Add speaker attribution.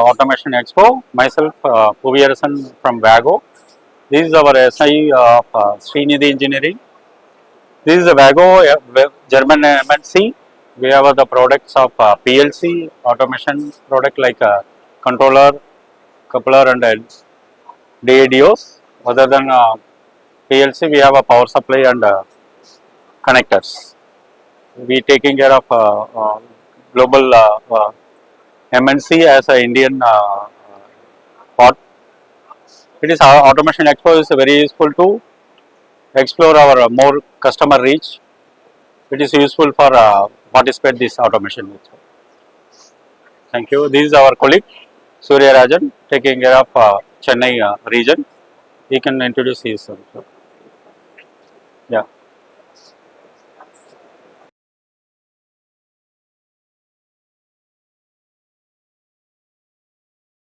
Speaker 1: Automation Expo. Myself, Puviyarasan from WAGO. This is our SI of Srinidhi Engineering. This is a WAGO German MNC. We have the products of PLC automation product like controller, coupler, and DADOs. Other than PLC, we have a power supply and connectors. We taking care of global MNC as an Indian part. It is Automation Expo is very useful to explore our more customer reach. It is useful for participate this Automation Expo. Thank you. This is our colleague Surya Rajan taking care of Chennai region. He can introduce himself. Yeah.